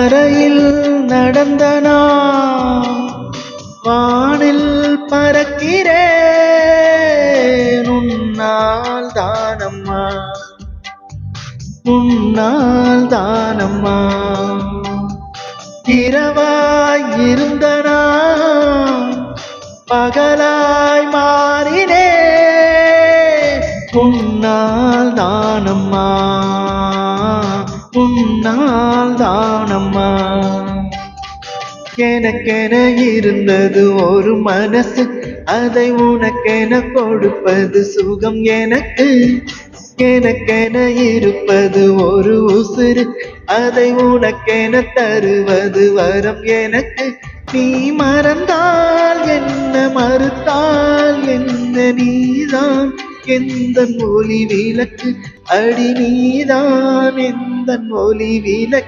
தரையில் நடந்த நான் வானில் பறக்கிறேன். உன்னால் தானம்மா, உன்னால் தானம்மா. இரவாய் இருந்த நான் பகலாய் மாறினேன். உன்னால் தானம்மா, உன்னால் தானம்மா. எனக்கென இருந்தது ஒரு மனசு, அதை உனக்கென கொடுப்பது சுகம் எனக்கு. எனக்கென இருப்பது ஒரு உசுறு, அதை உனக்கென தருவது வரம் எனக்கு. நீ மறந்தால் என்ன, மறுத்தால் என்ன, நீதான் எந்தன் ஒளி விளக்கு. அடி நீதான் எந்தன் ஒளி விளக்கு.